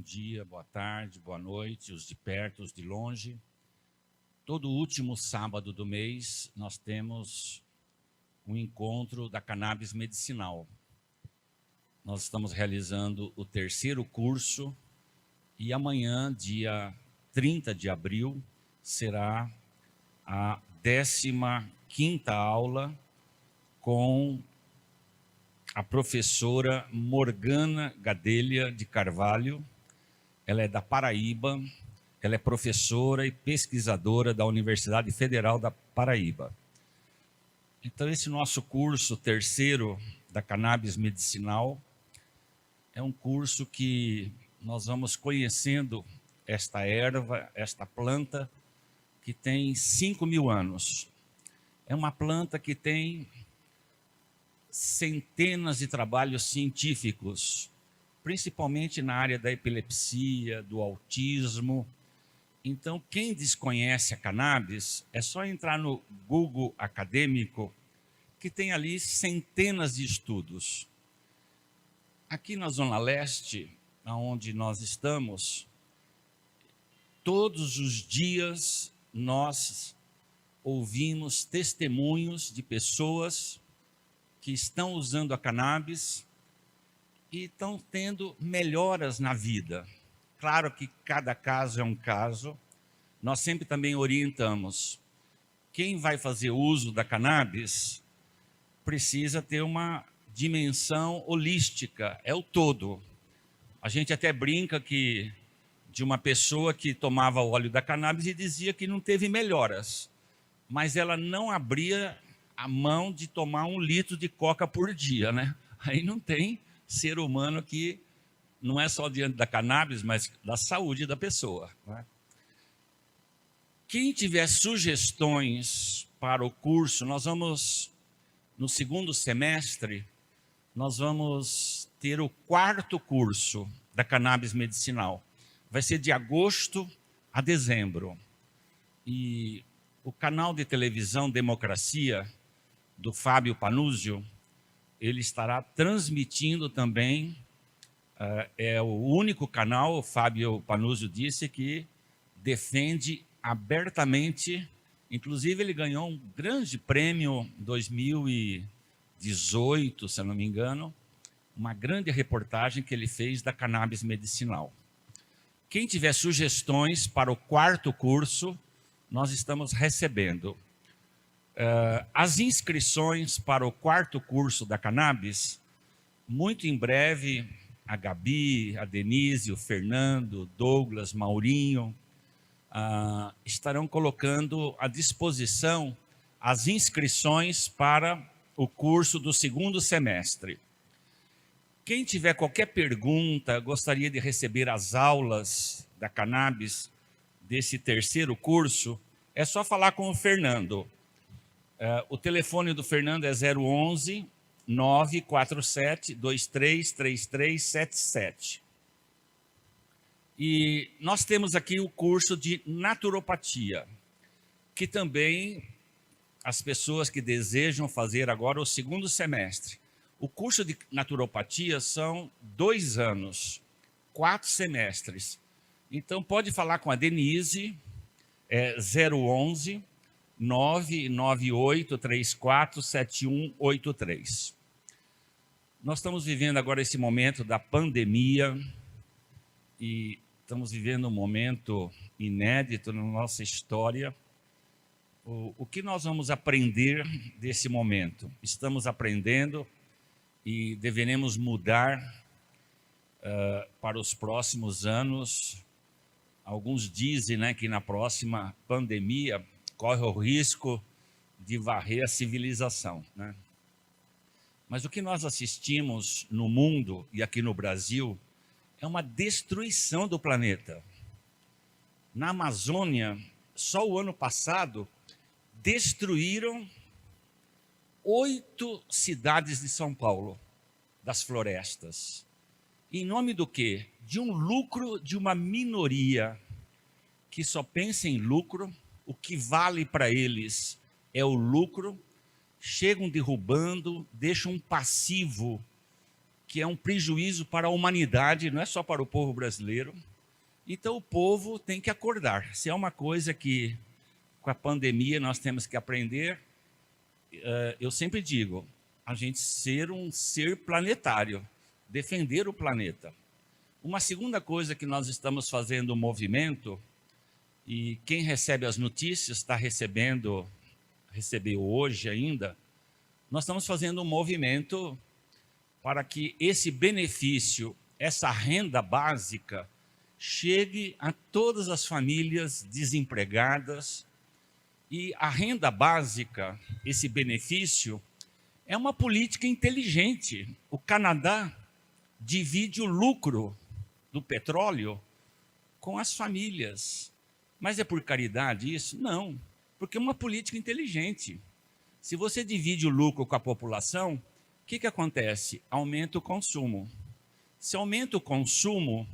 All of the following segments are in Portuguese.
dia, boa tarde, boa noite, os de perto, os de longe. Todo último sábado do mês nós temos um encontro da cannabis medicinal. Nós estamos realizando o terceiro curso e amanhã, dia 30 de abril, será a 15ª aula com a professora Morgana Gadelha de Carvalho. Ela é da Paraíba, ela é professora e pesquisadora da Universidade Federal da Paraíba. Então, esse nosso curso terceiro da cannabis medicinal é um curso que nós vamos conhecendo esta erva, esta planta que tem 5.000 anos. É uma planta que tem centenas de trabalhos científicos, principalmente na área da epilepsia, do autismo. Então, quem desconhece a cannabis, é só entrar no Google acadêmico, que tem ali centenas de estudos. Aqui na Zona Leste, onde nós estamos, todos os dias nós ouvimos testemunhos de pessoas que estão usando a cannabis e estão tendo melhoras na vida. Claro que cada caso é um caso. Nós sempre também orientamos. Quem vai fazer uso da cannabis precisa ter uma dimensão holística, é o todo. A gente até brinca que de uma pessoa que tomava o óleo da cannabis e dizia que não teve melhoras, mas ela não abria a mão de tomar 1 litro de coca por dia, né? Aí não tem ser humano que não é só diante da cannabis, mas da saúde da pessoa, né? Quem tiver sugestões para o curso, nós vamos, no segundo semestre, nós vamos ter o 4º curso da cannabis medicinal. Vai ser de agosto a dezembro. E o canal de televisão Democracia, do Fábio Panuzio, ele estará transmitindo também, é o único canal, o Fábio Panuzio disse, que defende abertamente, inclusive ele ganhou um grande prêmio em 2018, se eu não me engano, uma grande reportagem que ele fez da cannabis medicinal. Quem tiver sugestões para o 4º curso, nós estamos recebendo. As inscrições para o 4º curso da cannabis, muito em breve, a Gabi, a Denise, o Fernando, o Douglas, Maurinho, estarão colocando à disposição as inscrições para o curso do 2º semestre. Quem tiver qualquer pergunta, gostaria de receber as aulas da cannabis desse terceiro curso, é só falar com o Fernando. O telefone do Fernando é 011 947 233377. E nós temos aqui o curso de naturopatia, que também as pessoas que desejam fazer agora o 2º semestre. O curso de naturopatia são 2 anos, 4 semestres. Então pode falar com a Denise, 011 998347183. Nós estamos vivendo agora esse momento da pandemia e estamos vivendo um momento inédito na nossa história. O que nós vamos aprender desse momento? Estamos aprendendo e deveremos mudar para os próximos anos. Alguns dizem, né, que na próxima pandemia corre o risco de varrer a civilização, né? Mas o que nós assistimos no mundo e aqui no Brasil é uma destruição do planeta. Na Amazônia, só o ano passado, destruíram 8 cidades de São Paulo, das florestas. Em nome do quê? De um lucro de uma minoria que só pensa em lucro. O que vale para eles é o lucro. Chegam derrubando, deixam um passivo que é um prejuízo para a humanidade, não é só para o povo brasileiro. Então, o povo tem que acordar. Se é uma coisa que, com a pandemia, nós temos que aprender, eu sempre digo, a gente ser um ser planetário, defender o planeta. Uma segunda coisa que nós estamos fazendo um movimento, e quem recebe as notícias está recebeu hoje ainda, nós estamos fazendo um movimento para que esse benefício, essa renda básica, chegue a todas as famílias desempregadas. E a renda básica, esse benefício, é uma política inteligente. O Canadá divide o lucro do petróleo com as famílias. Mas é por caridade isso? Não, porque é uma política inteligente. Se você divide o lucro com a população, o que acontece? Aumenta o consumo. Se aumenta o consumo,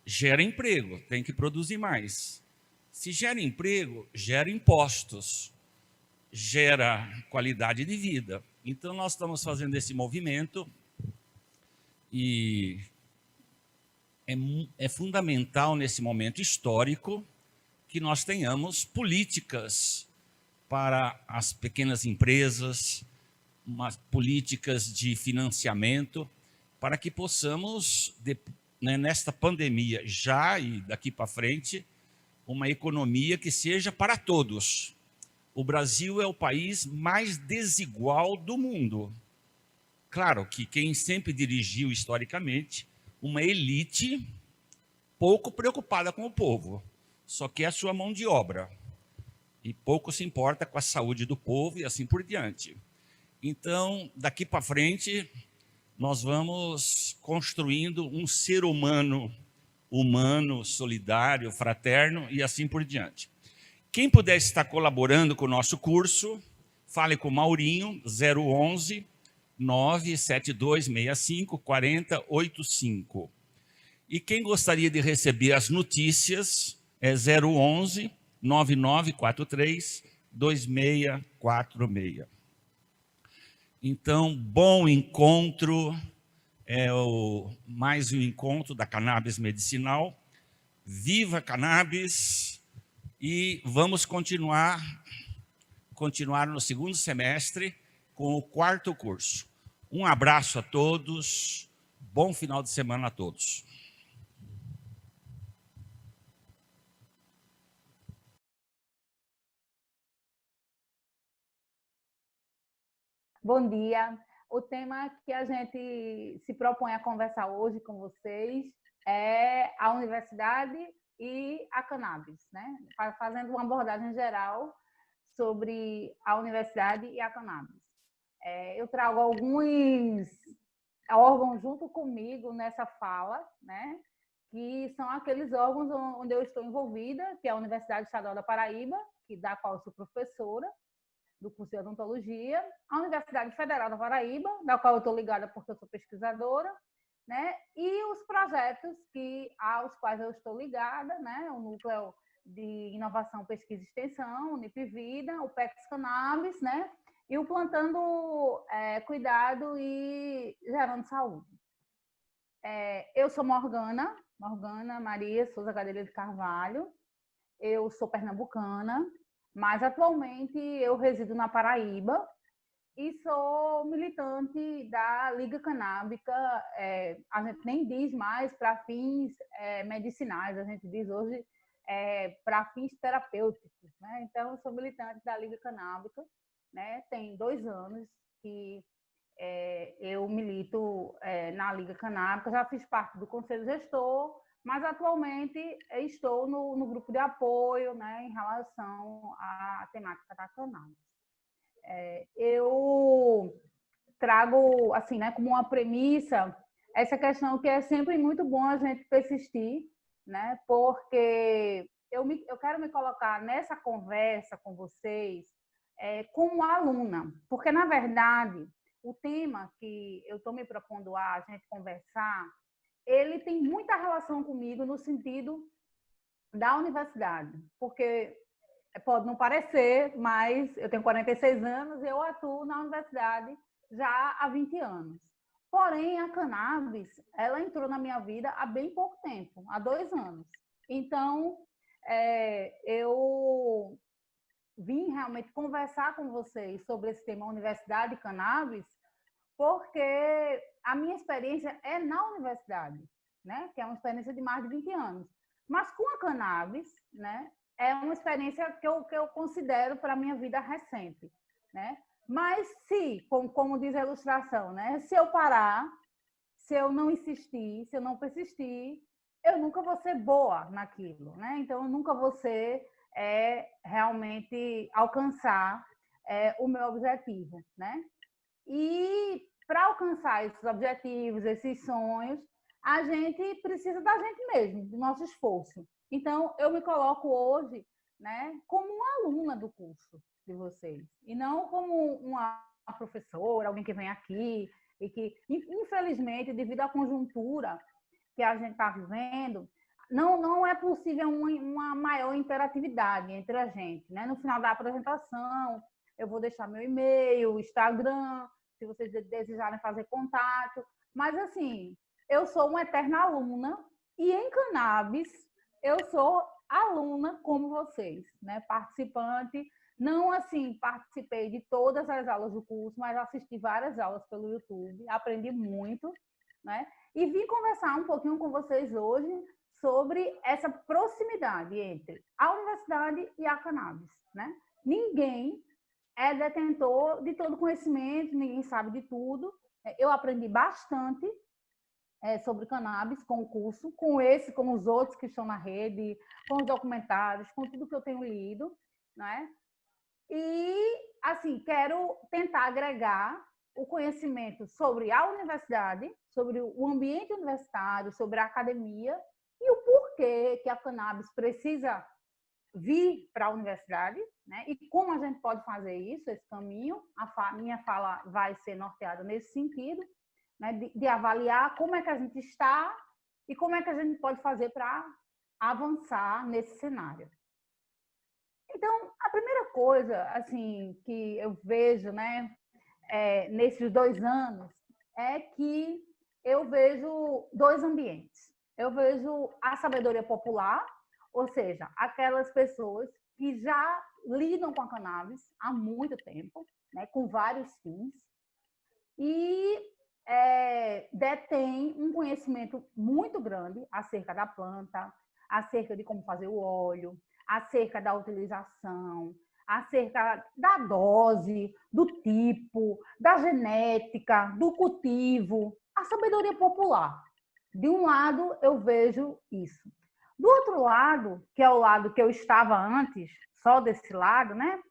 gera emprego, tem que produzir mais. Se gera emprego, gera impostos, gera qualidade de vida. Então, nós estamos fazendo esse movimento e é fundamental nesse momento histórico que nós tenhamos políticas para as pequenas empresas, políticas de financiamento, para que possamos, nesta pandemia, já e daqui para frente, uma economia que seja para todos. O Brasil é o país mais desigual do mundo. Claro que quem sempre dirigiu historicamente, uma elite pouco preocupada com o povo, só quer a sua mão de obra e pouco se importa com a saúde do povo e assim por diante. Então, daqui para frente, nós vamos construindo um ser humano, solidário, fraterno e assim por diante. Quem puder estar colaborando com o nosso curso, fale com o Maurinho, 011 97265 4085. E quem gostaria de receber as notícias é 011 9943 2646. Então, bom encontro, mais um encontro da cannabis medicinal. Viva a cannabis! E vamos continuar no segundo semestre com o quarto curso. Um abraço a todos, bom final de semana a todos. Bom dia. O tema que a gente se propõe a conversar hoje com vocês é a universidade e a cannabis, né? Fazendo uma abordagem geral sobre a universidade e a cannabis. Eu trago alguns órgãos junto comigo nessa fala, né? Que são aqueles órgãos onde eu estou envolvida, que é a Universidade Estadual da Paraíba, da qual eu sou professora do curso de odontologia, a Universidade Federal da Paraíba, da qual eu estou ligada porque eu sou pesquisadora, né? E os projetos aos quais eu estou ligada, né? O Núcleo de Inovação, Pesquisa e Extensão, Unip Vida, o PEX Cannabis, né? E o Plantando Cuidado e Gerando Saúde. Eu sou Morgana Maria Souza Gadelha de Carvalho, eu sou pernambucana, mas atualmente eu resido na Paraíba e sou militante da Liga Canábica. A gente nem diz mais para fins medicinais, a gente diz hoje para fins terapêuticos, né? Então, eu sou militante da Liga Canábica, né? Tem 2 anos que eu milito na Liga Canábica, já fiz parte do Conselho Gestor, mas atualmente estou no grupo de apoio, né, em relação à temática da cannabis. Eu trago, assim, né, como uma premissa, essa questão que é sempre muito bom a gente persistir, né, porque eu quero me colocar nessa conversa com vocês como aluna, porque, na verdade, o tema que eu estou me propondo a gente conversar, ele tem muita relação comigo no sentido da universidade, porque pode não parecer, mas eu tenho 46 anos e eu atuo na universidade já há 20 anos. Porém, a cannabis, ela entrou na minha vida há bem pouco tempo, há 2 anos. Então, eu vim realmente conversar com vocês sobre esse tema Universidade e Cannabis, porque a minha experiência é na universidade, né? Que é uma experiência de mais de 20 anos. Mas com a cannabis, né? É uma experiência que eu considero para a minha vida recente, né? Mas se, como diz a ilustração, né? Se eu parar, se eu não insistir, se eu não persistir, eu nunca vou ser boa naquilo, né? Então, eu nunca vou ser realmente alcançar o meu objetivo, né? E para alcançar esses objetivos, esses sonhos, a gente precisa da gente mesmo, do nosso esforço. Então, eu me coloco hoje, né, como uma aluna do curso de vocês, e não como uma professora, alguém que vem aqui e que, infelizmente, devido à conjuntura que a gente está vivendo, não é possível uma maior interatividade entre a gente, né? No final da apresentação, eu vou deixar meu e-mail, Instagram, se vocês desejarem fazer contato. Mas, assim, eu sou uma eterna aluna e em cannabis eu sou aluna como vocês, né? Participante. Não, assim, participei de todas as aulas do curso, mas assisti várias aulas pelo YouTube, aprendi muito, né? E vim conversar um pouquinho com vocês hoje sobre essa proximidade entre a universidade e a cannabis, né? Ninguém é detentor de todo conhecimento, ninguém sabe de tudo. Eu aprendi bastante sobre cannabis com o curso, com esse, com os outros que estão na rede, com os documentários, com tudo que eu tenho lido, né? E, assim, quero tentar agregar o conhecimento sobre a universidade, sobre o ambiente universitário, sobre a academia e o porquê que a cannabis precisa vir para a universidade, né? E como a gente pode fazer isso, esse caminho. Minha fala vai ser norteada nesse sentido, né? De avaliar como é que a gente está e como é que a gente pode fazer para avançar nesse cenário. Então, a primeira coisa, assim, que eu vejo, né, nesses 2 anos, é que eu vejo 2 ambientes. Eu vejo a sabedoria popular, ou seja, aquelas pessoas que já lidam com a cannabis há muito tempo, né, com vários fins, e detém um conhecimento muito grande acerca da planta, acerca de como fazer o óleo, acerca da utilização, acerca da dose, do tipo, da genética, do cultivo, a sabedoria popular. De um lado, eu vejo isso. Do outro lado, que é o lado que eu estava antes, só desse lado, né?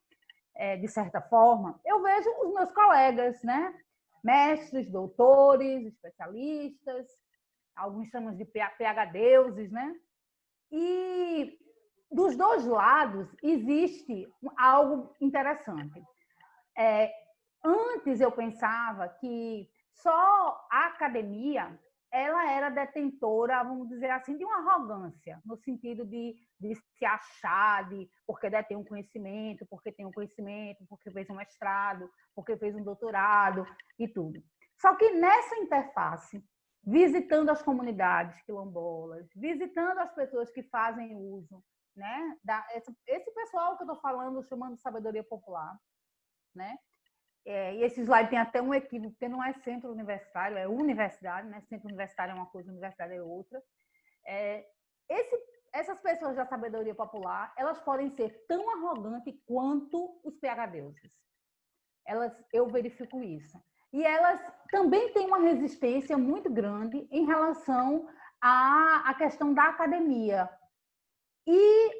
De certa forma, eu vejo os meus colegas, né? Mestres, doutores, especialistas, alguns chamam de PhDs, né? E dos 2 lados existe algo interessante. Antes eu pensava que só a academia ela era detentora, vamos dizer assim, de uma arrogância, no sentido de se achar, porque detém um conhecimento, porque tem um conhecimento, porque fez um mestrado, porque fez um doutorado e tudo. Só que nessa interface, visitando as comunidades quilombolas, visitando as pessoas que fazem uso, né? Esse pessoal que eu estou falando, chamando de sabedoria popular, né? E esse slide tem até um equívoco, porque não é centro universitário, é universidade, né? Centro universitário é uma coisa, universidade é outra. Essas pessoas da sabedoria popular, elas podem ser tão arrogantes quanto os PhDs. Eu verifico isso. E elas também têm uma resistência muito grande em relação à questão da academia. E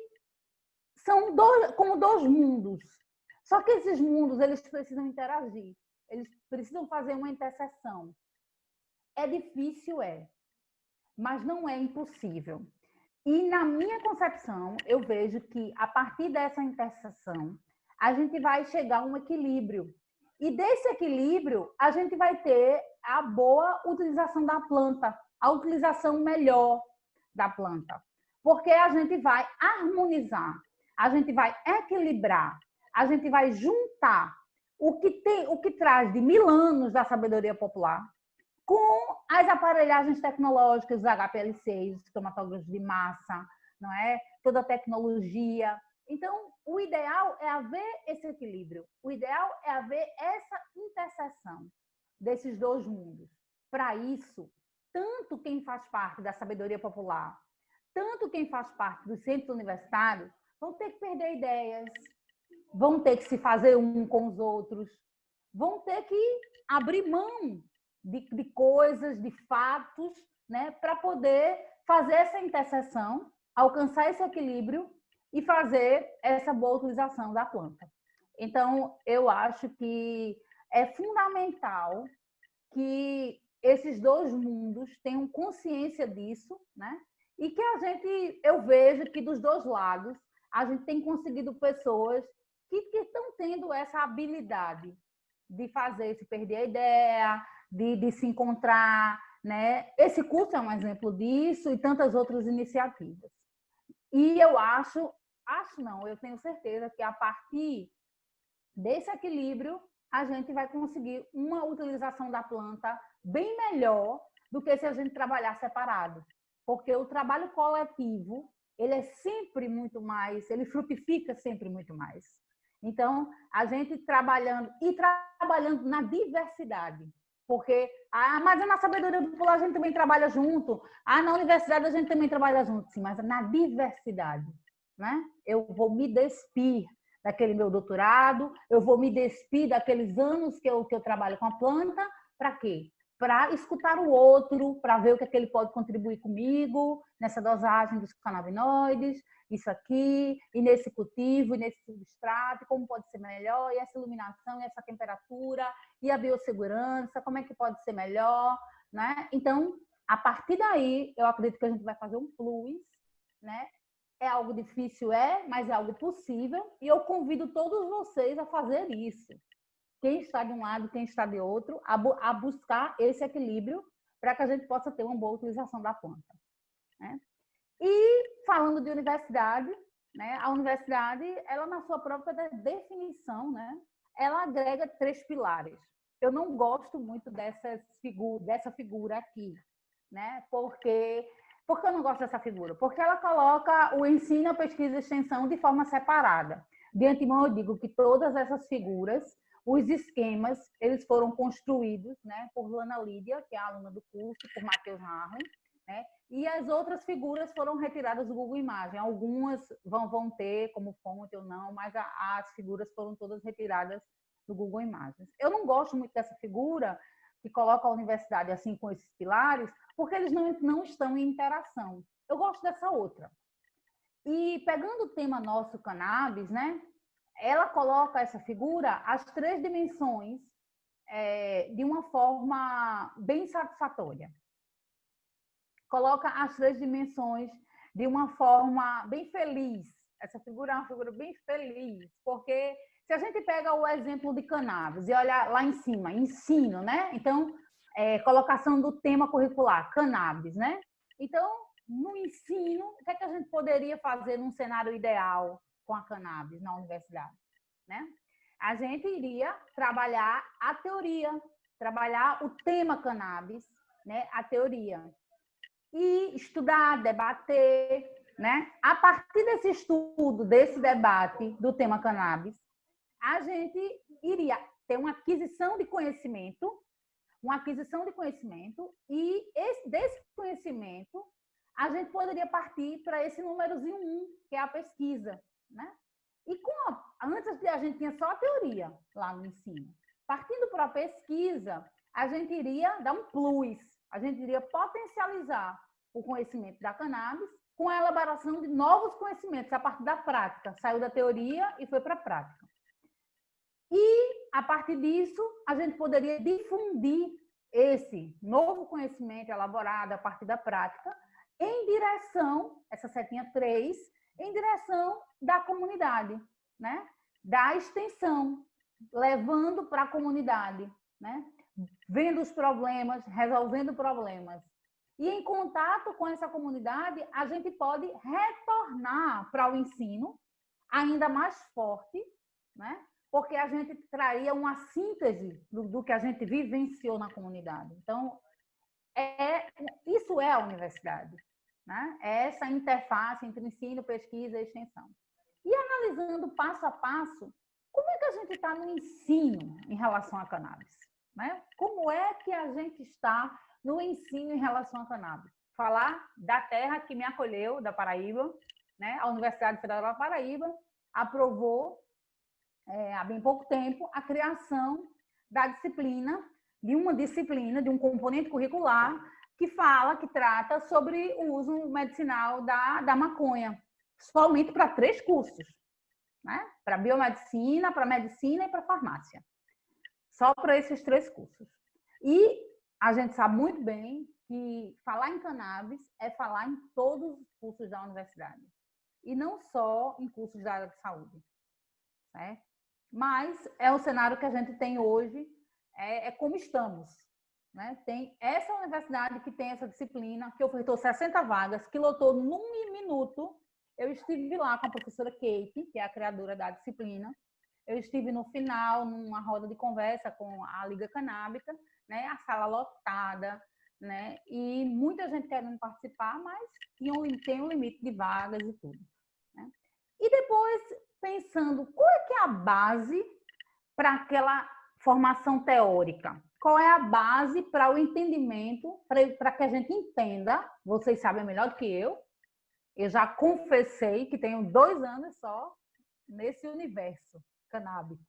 são como 2 mundos. Só que esses mundos, eles precisam interagir. Eles precisam fazer uma interseção. É difícil, mas não é impossível. E na minha concepção, eu vejo que a partir dessa interseção, a gente vai chegar a um equilíbrio. E desse equilíbrio, a gente vai ter a boa utilização da planta, a utilização melhor da planta. Porque a gente vai harmonizar, a gente vai equilibrar, a gente vai juntar o que traz de 1000 anos da sabedoria popular, com as aparelhagens tecnológicas, os HPLCs, os cromatógrafos de massa, não é? Toda a tecnologia. Então, o ideal é haver esse equilíbrio. O ideal é haver essa interseção desses dois mundos. Para isso, tanto quem faz parte da sabedoria popular, tanto quem faz parte dos centros universitários, vão ter que perder ideias, vão ter que se fazer um com os outros, vão ter que abrir mão de coisas, de fatos, né, para poder fazer essa interseção, alcançar esse equilíbrio e fazer essa boa utilização da planta. Então, eu acho que é fundamental que esses dois mundos tenham consciência disso, né? E que eu vejo que dos dois lados, a gente tem conseguido pessoas que estão tendo essa habilidade de fazer, se perder a ideia, de se encontrar, né? Esse curso é um exemplo disso e tantas outras iniciativas. E eu eu tenho certeza que a partir desse equilíbrio, a gente vai conseguir uma utilização da planta bem melhor do que se a gente trabalhar separado. Porque o trabalho coletivo, ele é sempre muito mais, ele frutifica sempre muito mais. Então, a gente trabalhando na diversidade. Porque, mas na sabedoria popular a gente também trabalha junto. Na universidade a gente também trabalha junto. Sim, mas na diversidade, né? Eu vou me despir daquele meu doutorado, eu vou me despir daqueles anos que eu trabalho com a planta, para quê? Para escutar o outro, para ver o que é que ele pode contribuir comigo nessa dosagem dos canabinoides, isso aqui, e nesse cultivo, e nesse substrato, como pode ser melhor, e essa iluminação, e essa temperatura, e a biossegurança, como é que pode ser melhor, né? Então, a partir daí, eu acredito que a gente vai fazer um plus, né? É algo difícil, mas é algo possível, e eu convido todos vocês a fazer isso. Quem está de um lado, quem está de outro, a buscar esse equilíbrio para que a gente possa ter uma boa utilização da planta, né? E falando de universidade, né, a universidade, ela na sua própria definição, né, ela agrega 3 pilares. Eu não gosto muito dessa figura aqui, né, porque eu não gosto dessa figura? Porque ela coloca o ensino, a pesquisa e a extensão de forma separada. De antemão, eu digo que todas essas figuras, os esquemas, eles foram construídos, né, por Lana Lídia, que é a aluna do curso, por Matheus Harlem, né, e as outras figuras foram retiradas do Google Imagens. Algumas vão ter como fonte ou não, mas as figuras foram todas retiradas do Google Imagens. Eu não gosto muito dessa figura que coloca a universidade assim com esses pilares, porque eles não estão em interação. Eu gosto dessa outra. E pegando o tema nosso cannabis, né, ela coloca essa figura, as 3 dimensões, de uma forma bem satisfatória. Coloca as 3 dimensões de uma forma bem feliz. Essa figura é uma figura bem feliz, porque se a gente pega o exemplo de cannabis e olha lá em cima, ensino, né? Então, colocação do tema curricular, cannabis, né? Então, no ensino, o que é que a gente poderia fazer num cenário ideal com a cannabis na universidade, né? A gente iria trabalhar a teoria, trabalhar o tema cannabis, né? A teoria. E estudar, debater, né? A partir desse estudo, desse debate do tema cannabis, a gente iria ter uma aquisição de conhecimento, e desse conhecimento a gente poderia partir para esse númerozinho 1, que é a pesquisa, né? E antes a gente tinha só a teoria lá no ensino. Partindo para a pesquisa, a gente iria dar um plus, a gente iria potencializar o conhecimento da cannabis com a elaboração de novos conhecimentos a partir da prática. Saiu da teoria e foi para a prática. E, a partir disso, a gente poderia difundir esse novo conhecimento elaborado a partir da prática em direção, essa setinha 3, em direção da comunidade, né? Da extensão, levando para a comunidade, né? Vendo os problemas, resolvendo problemas. E em contato com essa comunidade, a gente pode retornar para o ensino ainda mais forte, né? Porque a gente traria uma síntese do que a gente vivenciou na comunidade. Então, Isso é a universidade, né? É essa interface entre ensino, pesquisa e extensão. E analisando passo a passo, como é que a gente está no ensino em relação à cannabis? Né? Como é que a gente está no ensino em relação à cannabis? Falar da terra que me acolheu, da Paraíba, né? A Universidade Federal da Paraíba aprovou, há bem pouco tempo, a criação da disciplina, de um componente curricular que trata sobre o uso medicinal da maconha, somente para 3 cursos, né? Para biomedicina, para medicina e para farmácia. Só para esses 3 cursos. E a gente sabe muito bem que falar em cannabis é falar em todos os cursos da universidade. E não só em cursos da área de saúde. Né? Mas é o cenário que a gente tem hoje, é como estamos. Né? Tem essa universidade que tem essa disciplina, que ofertou 60 vagas, que lotou num minuto. Eu estive lá com a professora Kate, que é a criadora da disciplina. Eu estive no final, numa roda de conversa com a Liga Canábica, né? A sala lotada, né? E muita gente querendo participar, mas tem um limite de vagas e tudo. Né? E depois, pensando, qual é que é a base para aquela formação teórica? Qual é a base para o entendimento, para que a gente entenda? Vocês sabem melhor do que eu já confessei que tenho 2 anos só nesse universo canábico.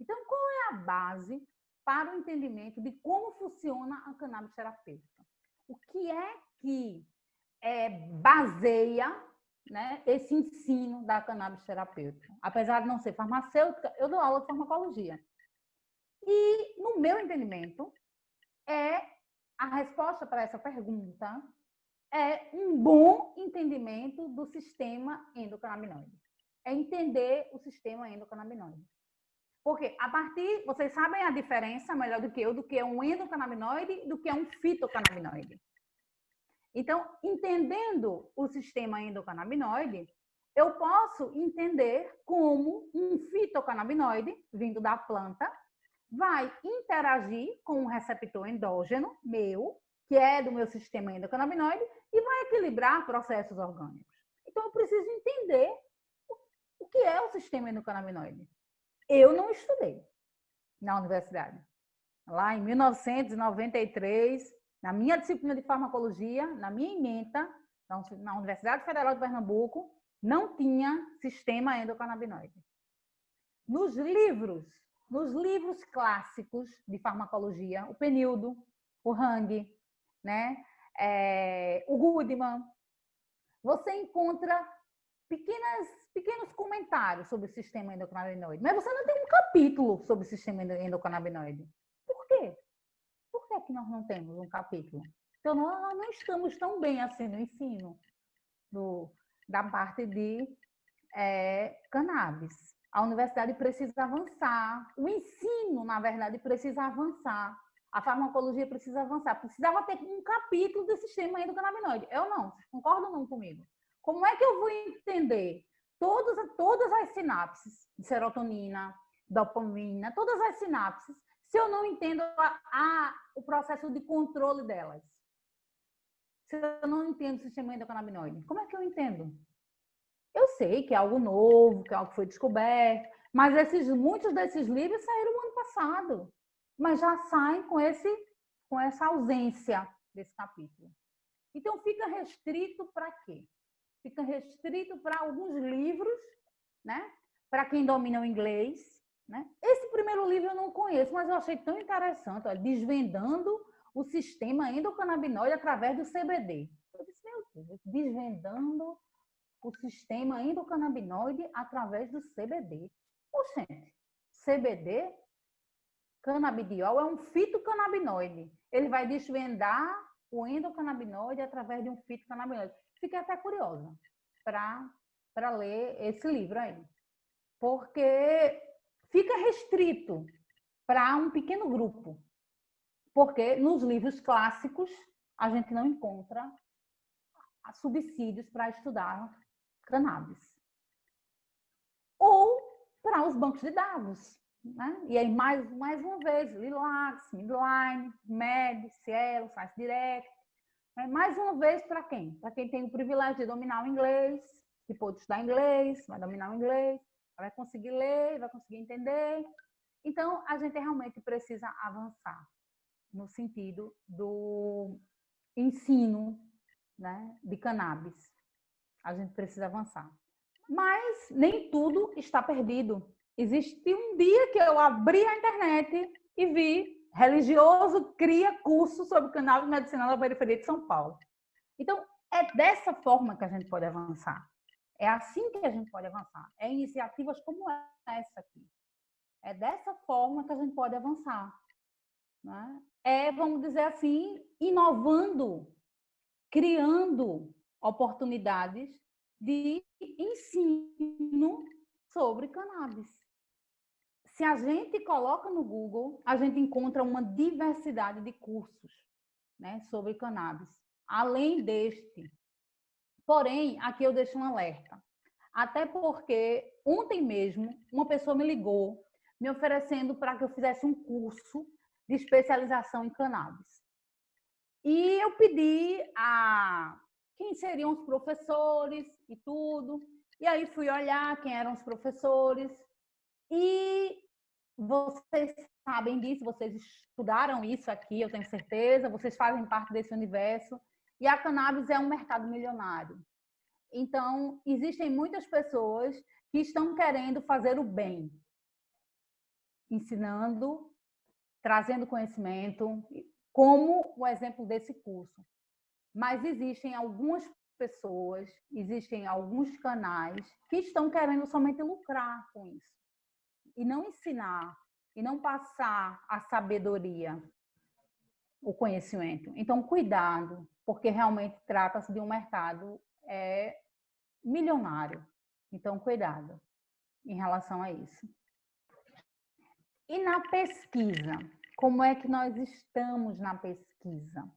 Então, qual é a base para o entendimento de como funciona a cannabis terapêutica? O que é que baseia, né, esse ensino da cannabis terapêutica? Apesar de não ser farmacêutica, eu dou aula de farmacologia. E, no meu entendimento, a resposta para essa pergunta é um bom entendimento do sistema endocannabinoide. É entender o sistema endocannabinoide. Porque vocês sabem a diferença, melhor do que eu, do que é um endocannabinoide e do que é um fitocannabinoide. Então, entendendo o sistema endocannabinoide, eu posso entender como um fitocannabinoide, vindo da planta, vai interagir com um receptor endógeno meu, que é do meu sistema endocannabinoide, e vai equilibrar processos orgânicos. Então, eu preciso entender o que é o sistema endocannabinoide. Eu não estudei na universidade. Lá em 1993, na minha disciplina de farmacologia, na minha ementa, na Universidade Federal de Pernambuco, não tinha sistema endocannabinoide. Nos livros clássicos de farmacologia, o Penildo, o Hang, né? O Goodman, você encontra pequenos comentários sobre o sistema endocannabinoide, mas você não tem um capítulo sobre o sistema endocannabinoide. Por quê? Por que nós não temos um capítulo? Então, nós não estamos tão bem assim no ensino da parte de cannabis. A universidade precisa avançar. O ensino, na verdade, precisa avançar. A farmacologia precisa avançar. Precisava ter um capítulo do sistema endocannabinoide. Eu não. Vocês concordam ou não comigo? Como é que eu vou entender todas as sinapses de serotonina, dopamina, todas as sinapses, se eu não entendo o processo de controle delas? Se eu não entendo o sistema endocannabinoide, como é que eu entendo? Eu sei que é algo novo, que é algo que foi descoberto, mas muitos desses livros saíram no ano passado, mas já saem com essa ausência desse capítulo. Então, fica restrito para quê? Fica restrito para alguns livros, né? Para quem domina o inglês. Né? Esse primeiro livro eu não conheço, mas eu achei tão interessante, ó, Desvendando o Sistema Endocannabinoide através do CBD. Eu disse, meu Deus, desvendando o sistema endocannabinoide através do CBD. Gente, CBD, canabidiol, é um fitocannabinoide. Ele vai desvendar o endocannabinoide através de um fitocannabinoide. Fiquei até curiosa para ler esse livro aí. Porque fica restrito para um pequeno grupo. Porque nos livros clássicos a gente não encontra subsídios para estudar cannabis. Ou para os bancos de dados. né? E aí, mais uma vez, Lilacs, Midline, Med, Cielo, Science Direct. Mais uma vez, para quem? Para quem tem o privilégio de dominar o inglês, que pode estudar inglês, vai dominar o inglês, vai conseguir ler, vai conseguir entender. Então, a gente realmente precisa avançar no sentido do ensino, né, de cannabis. A gente precisa avançar. Mas nem tudo está perdido. Existe um dia que eu abri a internet e vi religioso cria curso sobre cannabis medicinal na periferia de São Paulo. Então, é dessa forma que a gente pode avançar. É assim que a gente pode avançar. É iniciativas como essa aqui. É dessa forma que a gente pode avançar. Né? É, vamos dizer assim, inovando, criando oportunidades de ensino sobre cannabis. Se a gente coloca no Google, a gente encontra uma diversidade de cursos, né, sobre cannabis, além deste. Porém, aqui eu deixo um alerta. Até porque ontem mesmo uma pessoa me ligou me oferecendo para que eu fizesse um curso de especialização em cannabis. E eu pedi a quem seriam os professores e tudo. E aí fui olhar quem eram os professores. E vocês sabem disso, vocês estudaram isso aqui, eu tenho certeza, vocês fazem parte desse universo. E a cannabis é um mercado milionário. Então, existem muitas pessoas que estão querendo fazer o bem, ensinando, trazendo conhecimento, como o exemplo desse curso. Mas existem algumas pessoas, existem alguns canais que estão querendo somente lucrar com isso. E não ensinar, e não passar a sabedoria, o conhecimento. Então, cuidado, porque realmente trata-se de um mercado milionário. Então, cuidado em relação a isso. E na pesquisa? Como é que nós estamos na pesquisa?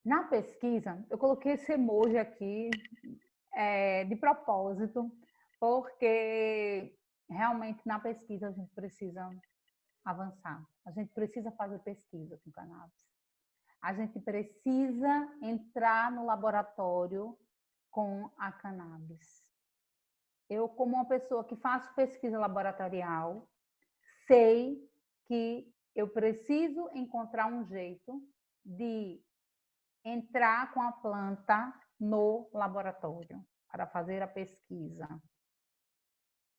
Na pesquisa, eu coloquei esse emoji aqui de propósito, porque realmente na pesquisa a gente precisa avançar. A gente precisa fazer pesquisa com cannabis. A gente precisa entrar no laboratório com a cannabis. Eu, como uma pessoa que faço pesquisa laboratorial, sei que eu preciso encontrar um jeito de entrar com a planta no laboratório para fazer a pesquisa.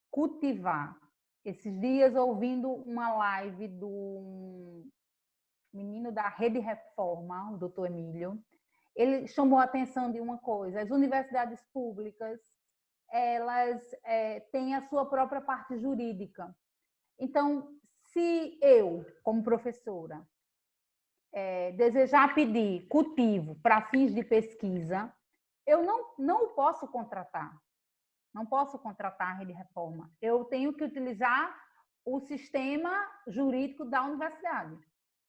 Cultivar. Esses dias, ouvindo uma live do menino da Rede Reforma, o doutor Emílio, ele chamou a atenção de uma coisa: as universidades públicas, elas têm a sua própria parte jurídica. Então, se eu, como professora, desejar pedir cultivo para fins de pesquisa, eu não posso contratar. Não posso contratar a Rede Reforma. Eu tenho que utilizar o sistema jurídico da universidade.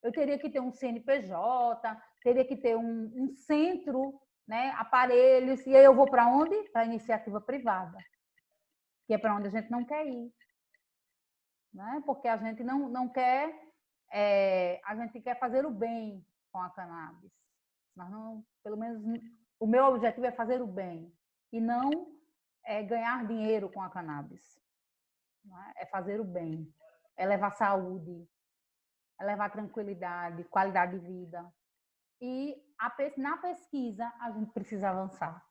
Eu teria que ter um CNPJ, teria que ter um centro, né, aparelhos, e aí eu vou para onde? Para a iniciativa privada, que é para onde a gente não quer ir. Né? Porque a gente não quer, a gente quer fazer o bem com a cannabis. Mas não, pelo menos o meu objetivo é fazer o bem e não ganhar dinheiro com a cannabis. Né? É fazer o bem, é levar saúde, é levar tranquilidade, qualidade de vida. E na pesquisa a gente precisa avançar.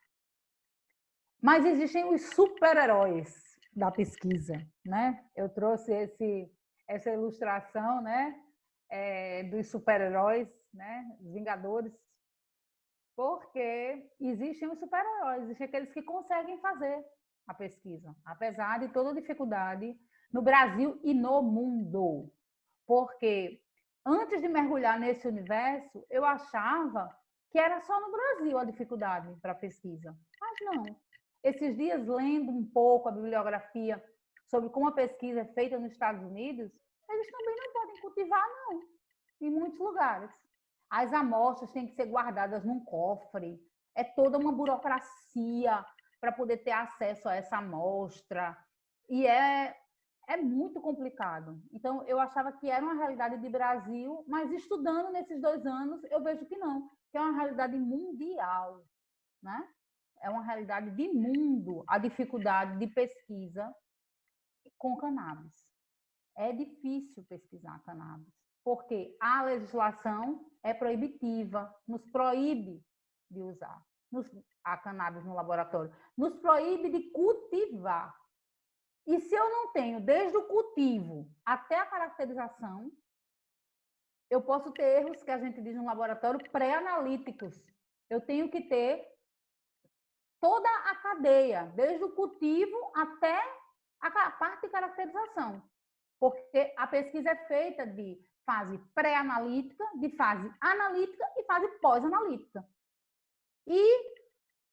Mas existem os super-heróis da pesquisa, né? Eu trouxe essa ilustração, né, dos super-heróis, né, os Vingadores, porque existem os super-heróis, existem aqueles que conseguem fazer a pesquisa, apesar de toda a dificuldade no Brasil e no mundo. Porque antes de mergulhar nesse universo, eu achava que era só no Brasil a dificuldade para a pesquisa, mas não. Esses dias, lendo um pouco a bibliografia sobre como a pesquisa é feita nos Estados Unidos, eles também não podem cultivar, não, em muitos lugares. As amostras têm que ser guardadas num cofre, é toda uma burocracia para poder ter acesso a essa amostra, e é muito complicado. Então, eu achava que era uma realidade de Brasil, mas estudando nesses 2 anos, eu vejo que não, que é uma realidade mundial, né? É uma realidade de mundo, a dificuldade de pesquisa com cannabis. É difícil pesquisar cannabis, porque a legislação é proibitiva, nos proíbe de usar a cannabis no laboratório, nos proíbe de cultivar. E se eu não tenho, desde o cultivo até a caracterização, eu posso ter erros que a gente diz no laboratório pré-analíticos. Eu tenho que ter toda a cadeia, desde o cultivo até a parte de caracterização. Porque a pesquisa é feita de fase pré-analítica, de fase analítica e fase pós-analítica. E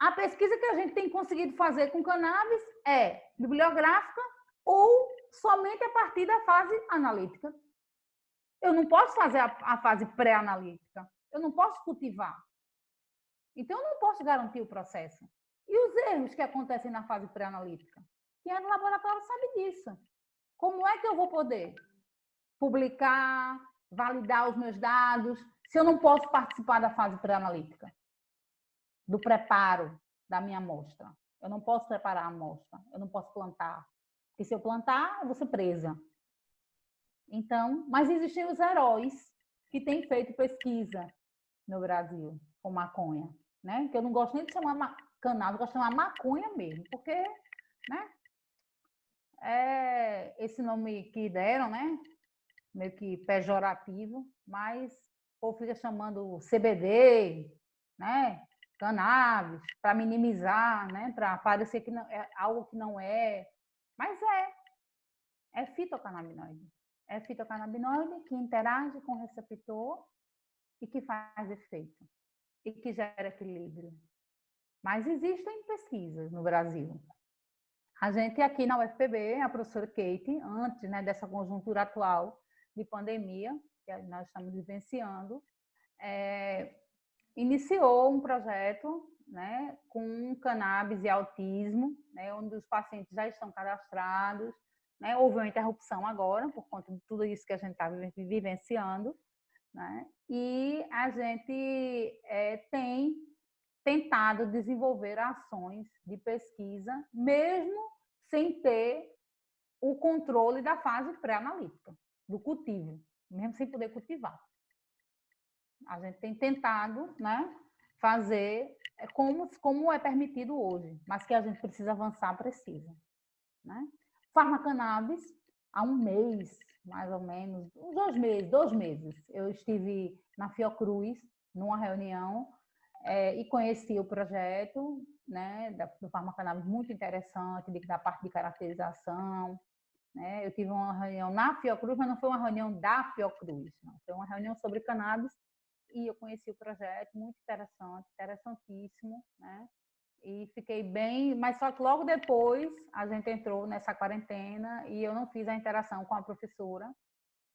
a pesquisa que a gente tem conseguido fazer com cannabis é bibliográfica ou somente a partir da fase analítica. Eu não posso fazer a fase pré-analítica, eu não posso cultivar. Então, eu não posso garantir o processo. E os erros que acontecem na fase pré-analítica? Quem é no laboratório sabe disso. Como é que eu vou poder publicar, validar os meus dados, se eu não posso participar da fase pré-analítica? Do preparo da minha amostra. Eu não posso preparar a amostra, eu não posso plantar. Porque se eu plantar, eu vou ser presa. Então, mas existem os heróis que têm feito pesquisa no Brasil com maconha, né? Que eu não gosto nem de chamar cannabis, eu gosto de chamar maconha mesmo, porque, né? É esse nome que deram, né? Meio que pejorativo, mas o povo fica chamando CBD, né? Cannabis, para minimizar, né? Para parecer que não, é algo que não é. Mas é fitocannabinoide. É fitocannabinoide que interage com o receptor e que faz efeito e que gera equilíbrio. Mas existem pesquisas no Brasil. A gente aqui na UFPB, a professora Kate, antes, né, dessa conjuntura atual de pandemia que nós estamos vivenciando, iniciou um projeto, né, com cannabis e autismo, né, onde os pacientes já estão cadastrados, né, houve uma interrupção agora, por conta de tudo isso que a gente está vivenciando, né, e a gente tem tentado desenvolver ações de pesquisa, mesmo sem ter o controle da fase pré-analítica, do cultivo, mesmo sem poder cultivar. A gente tem tentado, né, fazer como é permitido hoje, mas que a gente precisa avançar, precisa. Né? Farmacannabis, há um mês, mais ou menos, 2 meses, eu estive na Fiocruz, numa reunião, e conheci o projeto, né, do farmacannabis, muito interessante, da parte de caracterização. Né? Eu tive uma reunião na Fiocruz, mas não foi uma reunião da Fiocruz, não. Foi uma reunião sobre cannabis, e eu conheci o projeto, muito interessante, interessantíssimo, né? E fiquei bem, mas só que logo depois a gente entrou nessa quarentena e eu não fiz a interação com a professora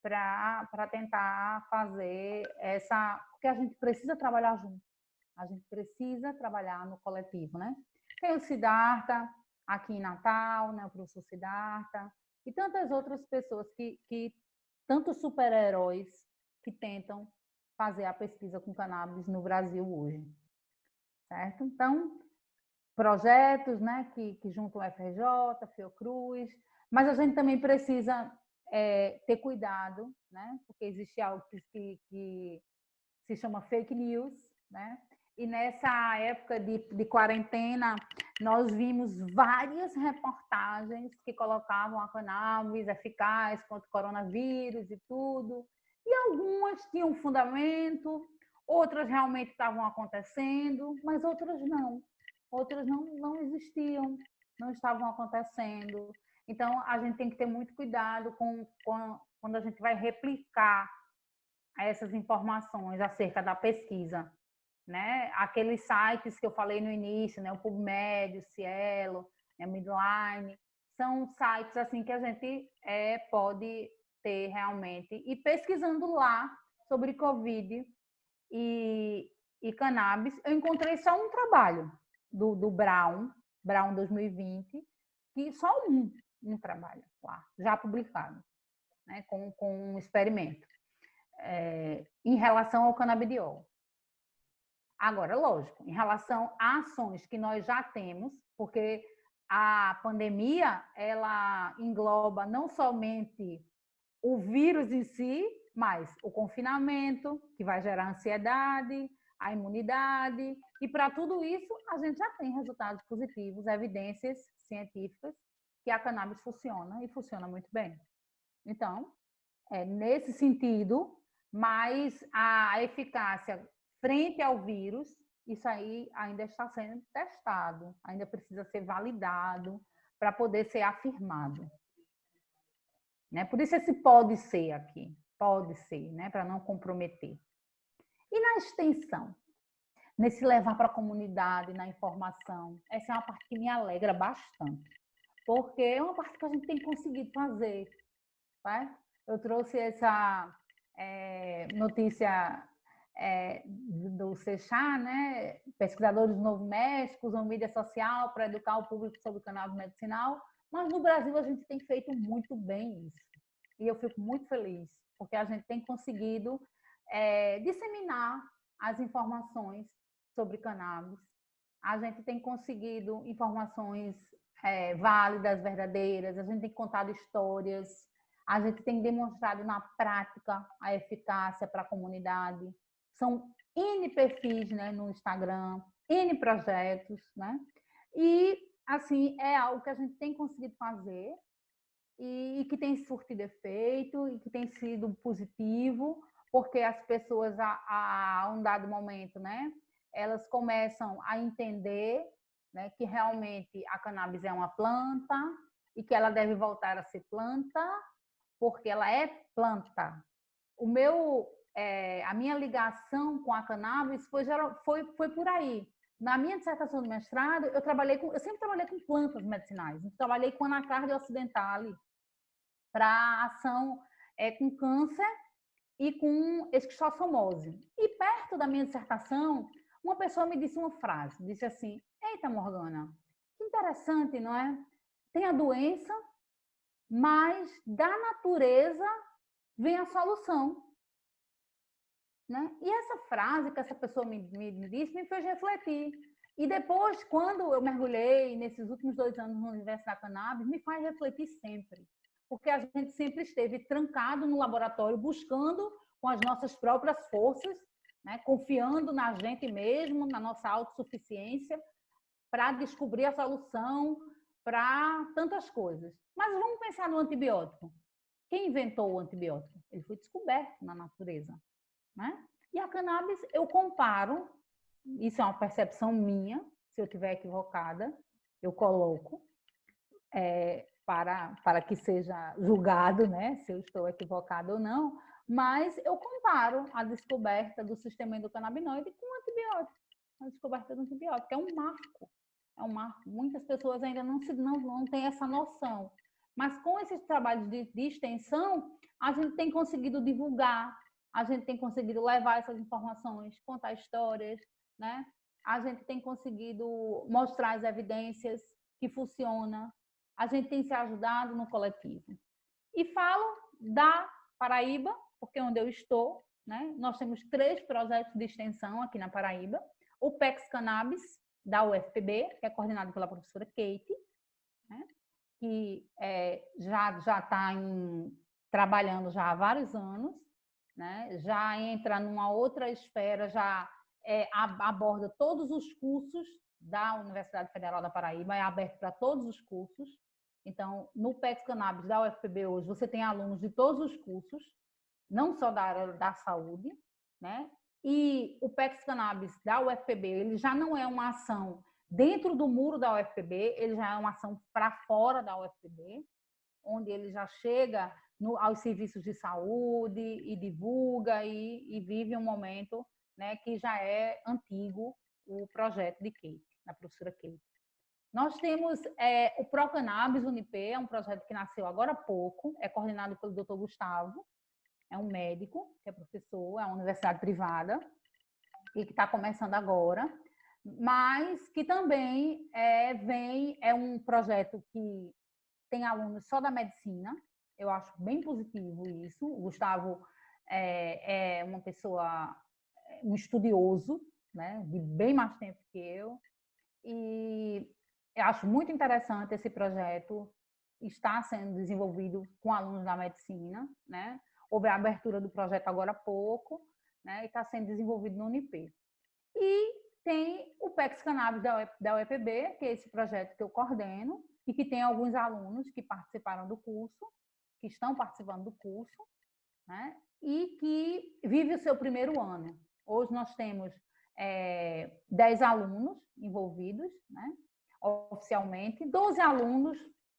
para tentar fazer essa, porque a gente precisa trabalhar junto, a gente precisa trabalhar no coletivo, né? Tem o Siddhartha aqui em Natal, né? O professor Siddhartha e tantas outras pessoas que tantos super-heróis que tentam fazer a pesquisa com cannabis no Brasil hoje, certo? Então, projetos, né, que juntam o FRJ, Fiocruz, mas a gente também precisa ter cuidado, né, porque existe algo que se chama fake news, né, e nessa época de quarentena, nós vimos várias reportagens que colocavam a cannabis eficaz contra o coronavírus e tudo, e algumas tinham fundamento, outras realmente estavam acontecendo, mas outras não existiam, não estavam acontecendo. Então, a gente tem que ter muito cuidado quando a gente vai replicar essas informações acerca da pesquisa. Né? Aqueles sites que eu falei no início, né? O PubMed, o Cielo, né? o Midline, são sites assim que a gente pode ter realmente. E pesquisando lá sobre Covid e cannabis, eu encontrei só um trabalho do Brown 2020, que só um. um trabalho lá, já publicado, né, com um experimento, em relação ao canabidiol. Agora, lógico, em relação a ações que nós já temos, porque a pandemia, ela engloba não somente o vírus em si, mas o confinamento, que vai gerar ansiedade, a imunidade, e para tudo isso a gente já tem resultados positivos, evidências científicas que a cannabis funciona e funciona muito bem. Então, nesse sentido, mas a eficácia frente ao vírus, isso aí ainda está sendo testado, ainda precisa ser validado para poder ser afirmado. Né? Por isso esse pode ser aqui, pode ser, né? Para não comprometer. E na extensão? Nesse levar para a comunidade, na informação, essa é uma parte que me alegra bastante, porque é uma parte que a gente tem conseguido fazer. Tá? Eu trouxe essa notícia do Sechá, né? Pesquisadores do Novo México usam mídia social para educar o público sobre o cannabis medicinal, mas no Brasil a gente tem feito muito bem isso. E eu fico muito feliz, porque a gente tem conseguido disseminar as informações sobre cannabis. A gente tem conseguido informações válidas, verdadeiras, a gente tem contado histórias, a gente tem demonstrado na prática a eficácia para a comunidade. São N perfis, né, no Instagram, N projetos, né? E, assim, é algo que a gente tem conseguido fazer e que tem surtido efeito e que tem sido positivo, porque as pessoas, a um dado momento, né, elas começam a entender, né, que realmente a cannabis é uma planta e que ela deve voltar a ser planta, porque ela é planta. A minha ligação com a cannabis foi por aí. Na minha dissertação de mestrado, eu sempre trabalhei com plantas medicinais. Eu trabalhei com anacardium occidentale para ação com câncer e com esquistossomose. E perto da minha dissertação, uma pessoa me disse uma frase, disse assim: eita, Morgana, que interessante, não é? Tem a doença, mas da natureza vem a solução. Né? E essa frase que essa pessoa me disse me fez refletir. E depois, quando eu mergulhei nesses últimos 2 anos no universo da cannabis, me faz refletir sempre. Porque a gente sempre esteve trancado no laboratório, buscando com as nossas próprias forças, né? Confiando na gente mesmo, na nossa autossuficiência, para descobrir a solução para tantas coisas. Mas vamos pensar no antibiótico. Quem inventou o antibiótico? Ele foi descoberto na natureza. Né? E a cannabis, eu comparo, isso é uma percepção minha, se eu estiver equivocada, eu coloco para que seja julgado, né, se eu estou equivocada ou não, mas eu comparo a descoberta do sistema endocannabinoide com o antibiótico. A descoberta do antibiótico é um marco. É um marco. Muitas pessoas ainda não têm essa noção. Mas com esses trabalhos de extensão, a gente tem conseguido divulgar, a gente tem conseguido levar essas informações, contar histórias, né? A gente tem conseguido mostrar as evidências que funciona, a gente tem se ajudado no coletivo. E falo da Paraíba, porque é onde eu estou, né? Nós temos 3 projetos de extensão aqui na Paraíba. O PEX Cannabis, da UFPB, que é coordenado pela professora Kate, né? Que já está trabalhando já há vários anos, né? Já entra numa outra esfera, já aborda todos os cursos da Universidade Federal da Paraíba, é aberto para todos os cursos. Então, no PEX Cannabis da UFPB hoje, você tem alunos de todos os cursos, não só da área da saúde, né? E o PEX Cannabis da UFPB, ele já não é uma ação dentro do muro da UFPB, ele já é uma ação para fora da UFPB, onde ele já chega aos serviços de saúde e divulga e vive um momento, né, que já é antigo, o projeto de Kate, da professora Kate. Nós temos o ProCannabis Unip, é um projeto que nasceu agora há pouco, é coordenado pelo Dr. Gustavo, é um médico, que é professor, é uma universidade privada, e que está começando agora, mas que também é um projeto que tem alunos só da medicina. Eu acho bem positivo isso. O Gustavo é uma pessoa, um estudioso, né, de bem mais tempo que eu. E eu acho muito interessante esse projeto está sendo desenvolvido com alunos da medicina, né? Houve a abertura do projeto agora há pouco, né? E está sendo desenvolvido no Unip. E tem o PEX Cannabis da UEPB, que é esse projeto que eu coordeno, e que tem alguns alunos que participaram do curso, que estão participando do curso, né? E que vive o seu primeiro ano. Hoje nós temos 10 alunos envolvidos, né? Oficialmente, 12 alunos,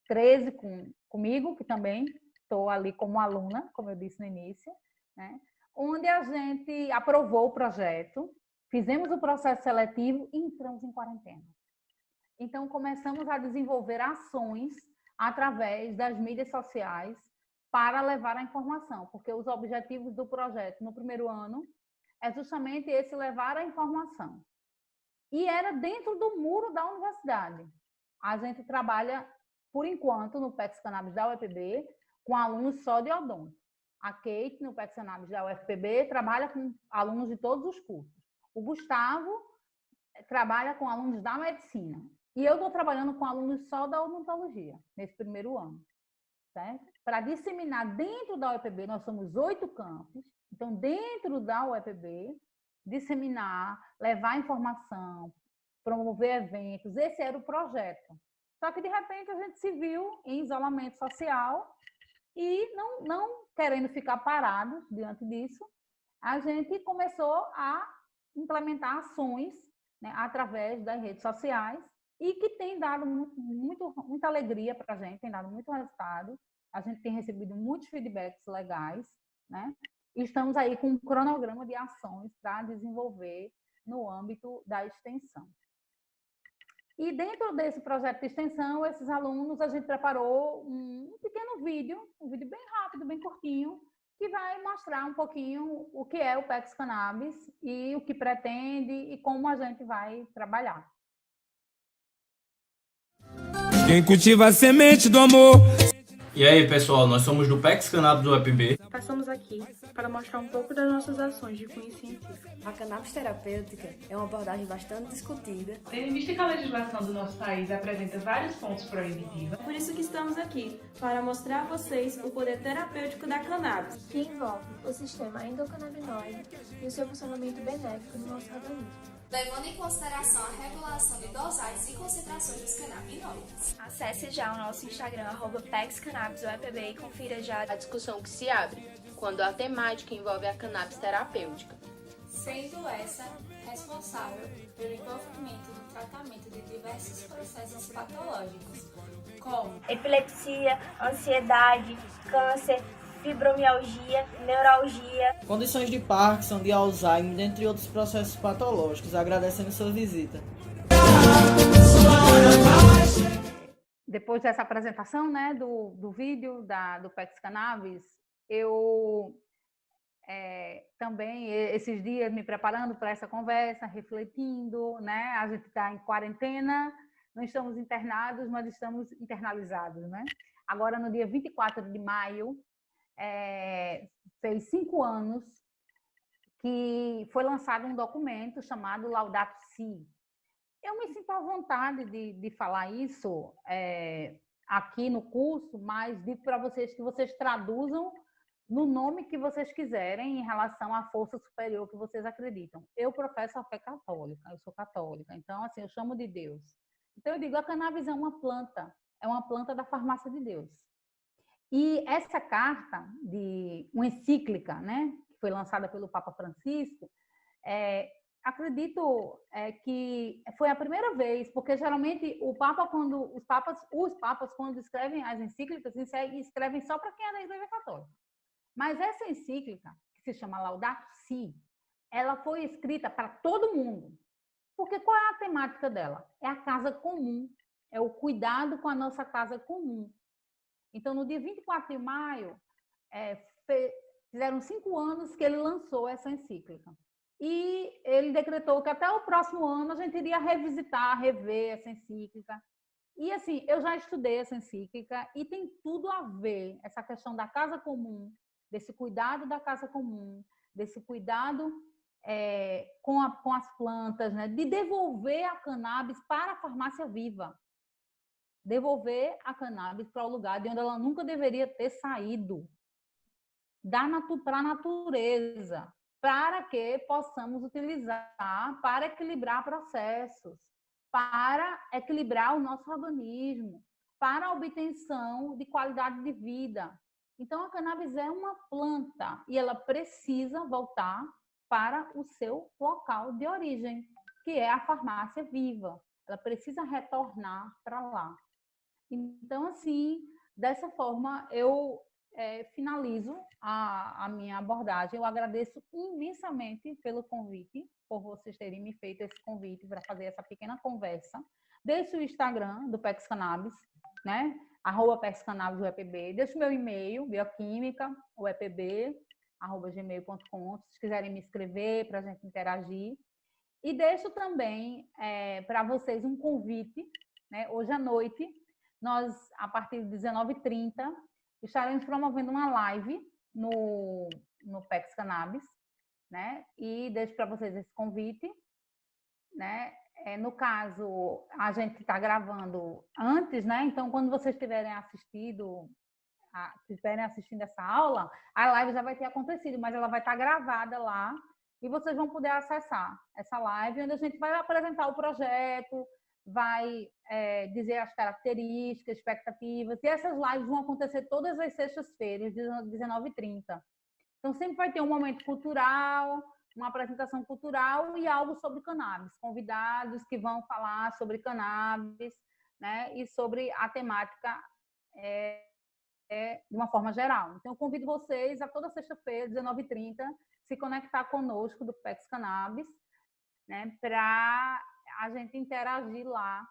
13 comigo, que também estou ali como aluna, como eu disse no início, né? Onde a gente aprovou o projeto, fizemos o processo seletivo e entramos em quarentena. Então, começamos a desenvolver ações através das mídias sociais para levar a informação, porque os objetivos do projeto no primeiro ano é justamente esse, levar a informação. E era dentro do muro da universidade. A gente trabalha, por enquanto, no PEX Cannabis da UEPB, com alunos só de odonto. A Kate, no PEX Cannabis da UFPB, trabalha com alunos de todos os cursos. O Gustavo trabalha com alunos da medicina. E eu estou trabalhando com alunos só da odontologia, nesse primeiro ano. Certo? Para disseminar dentro da UEPB, nós somos 8 campos. Então, dentro da UEPB, disseminar, levar informação, promover eventos. Esse era o projeto. Só que, de repente, a gente se viu em isolamento social e não querendo ficar parado diante disso, a gente começou a implementar ações, né, através das redes sociais e que tem dado muita alegria para a gente, tem dado muito resultado. A gente tem recebido muitos feedbacks legais, né? E estamos aí com um cronograma de ações para desenvolver no âmbito da extensão. E dentro desse projeto de extensão, esses alunos, a gente preparou um pequeno vídeo, um vídeo bem rápido, bem curtinho, que vai mostrar um pouquinho o que é o PEX Cannabis e o que pretende e como a gente vai trabalhar. Quem cultiva a semente do amor. E aí, pessoal, nós somos do PEX Cannabis do UEPB. Passamos aqui para mostrar um pouco das nossas ações de cunho científico. A cannabis terapêutica é uma abordagem bastante discutida. Tendo em vista que a legislação do nosso país apresenta vários pontos proibitivos, por isso que estamos aqui, para mostrar a vocês o poder terapêutico da cannabis, que envolve o sistema endocannabinoide e o seu funcionamento benéfico no nosso organismo, levando em consideração a regulação de dosagens e concentrações dos canabinoides. Acesse já o nosso Instagram, @PEXCannabisUEPB, e confira já a discussão que se abre quando a temática envolve a cannabis terapêutica, sendo essa responsável pelo envolvimento no tratamento de diversos processos patológicos, como epilepsia, ansiedade, câncer, fibromialgia, neuralgia, condições de Parkinson, de Alzheimer, dentre outros processos patológicos. Agradecendo sua visita. Depois dessa apresentação, né, do vídeo do PEX Cannabis, eu também, esses dias, me preparando para essa conversa, refletindo, né, a gente está em quarentena, não estamos internados, mas estamos internalizados, né? Agora, no dia 24 de maio, fez 5 anos que foi lançado um documento chamado Laudato Si. Eu me sinto à vontade de falar isso aqui no curso, mas digo para vocês que vocês traduzam no nome que vocês quiserem em relação à força superior que vocês acreditam. Eu professo a fé católica, eu sou católica, então assim, eu chamo de Deus. Então eu digo, a cannabis é uma planta da farmácia de Deus. E essa carta, de uma encíclica, né, que foi lançada pelo Papa Francisco, acredito que foi a primeira vez, porque geralmente os papas, quando escrevem as encíclicas, escrevem só para quem é da Igreja Católica. Mas essa encíclica, que se chama Laudato Si, ela foi escrita para todo mundo. Porque qual é a temática dela? É a casa comum, é o cuidado com a nossa casa comum. Então, no dia 24 de maio, fizeram 5 anos que ele lançou essa encíclica. E ele decretou que até o próximo ano a gente iria revisitar, rever essa encíclica. E, assim, eu já estudei essa encíclica e tem tudo a ver, essa questão da casa comum, desse cuidado da casa comum, desse cuidado com as plantas, né? De devolver a cannabis para a farmácia viva. Devolver a cannabis para o lugar de onde ela nunca deveria ter saído. Para a natureza, para que possamos utilizar para equilibrar processos, para equilibrar o nosso organismo, para a obtenção de qualidade de vida. Então, a cannabis é uma planta e ela precisa voltar para o seu local de origem, que é a farmácia viva. Ela precisa retornar para lá. Então, assim, dessa forma, eu finalizo a minha abordagem. Eu agradeço imensamente pelo convite, por vocês terem me feito esse convite para fazer essa pequena conversa. Deixe o Instagram do PEX Cannabis, né? @PEXCannabisUEPB. Deixe o meu e-mail, bioquímica.uepb@gmail.com, se quiserem me escrever para a gente interagir. E deixo também para vocês um convite, né? Hoje à noite, nós, a partir de 19h30, estaremos promovendo uma live no PEX Cannabis, né? E deixo para vocês esse convite, né? No caso, a gente está gravando antes, né? Então, quando vocês estiverem assistindo essa aula, a live já vai ter acontecido, mas ela vai estar gravada lá e vocês vão poder acessar essa live, onde a gente vai apresentar o projeto, vai dizer as características, expectativas, e essas lives vão acontecer todas as sextas-feiras, 19h30. Então, sempre vai ter um momento cultural, uma apresentação cultural e algo sobre cannabis, convidados que vão falar sobre cannabis, né, e sobre a temática de uma forma geral. Então, eu convido vocês a toda sexta-feira, 19h30, se conectar conosco do PEX Cannabis, né, para a gente interagir lá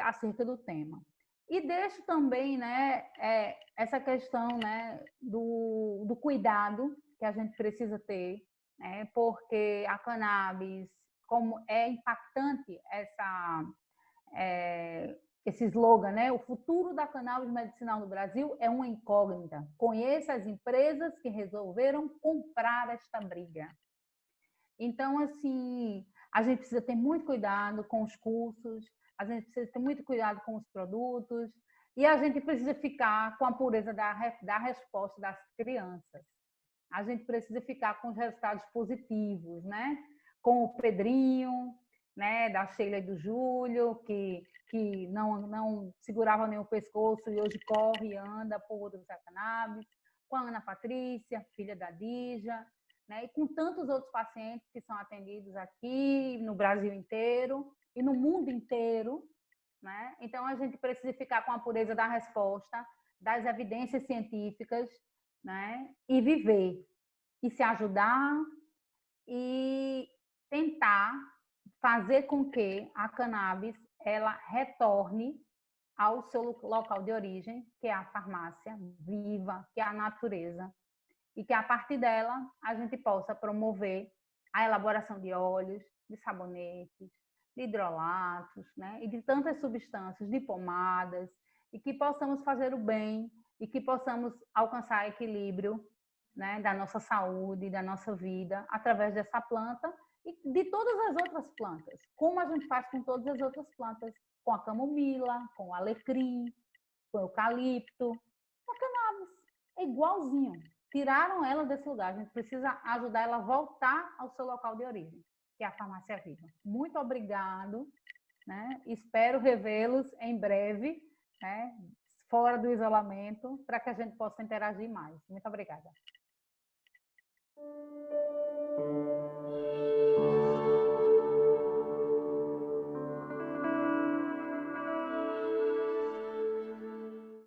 acerca do tema. E deixo também, né, essa questão, né, do cuidado que a gente precisa ter, né, porque a cannabis, como é impactante esse slogan, né, o futuro da cannabis medicinal no Brasil é uma incógnita. Conheça as empresas que resolveram comprar esta briga. Então, assim, a gente precisa ter muito cuidado com os cursos, a gente precisa ter muito cuidado com os produtos e a gente precisa ficar com a pureza da resposta das crianças. A gente precisa ficar com os resultados positivos, né? Com o Pedrinho, né? Da Sheila e do Júlio, que não segurava nem o pescoço e hoje corre e anda por outros cannabis. Com a Ana Patrícia, filha da Dija, né? E com tantos outros pacientes que são atendidos aqui no Brasil inteiro e no mundo inteiro, né? Então, a gente precisa ficar com a pureza da resposta, das evidências científicas, né? E viver, e se ajudar e tentar fazer com que a cannabis ela retorne ao seu local de origem, que é a farmácia viva, que é a natureza, e que a partir dela a gente possa promover a elaboração de óleos, de sabonetes, de hidrolatos, né? E de tantas substâncias, de pomadas, e que possamos fazer o bem e que possamos alcançar equilíbrio, né, da nossa saúde, da nossa vida, através dessa planta e de todas as outras plantas, como a gente faz com todas as outras plantas, com a camomila, com o alecrim, com o eucalipto, a cannabis, é igualzinho. Tiraram ela desse lugar, a gente precisa ajudar ela a voltar ao seu local de origem, que é a farmácia viva. Muito obrigado, né? Espero revê-los em breve, né? Fora do isolamento, para que a gente possa interagir mais. Muito obrigada.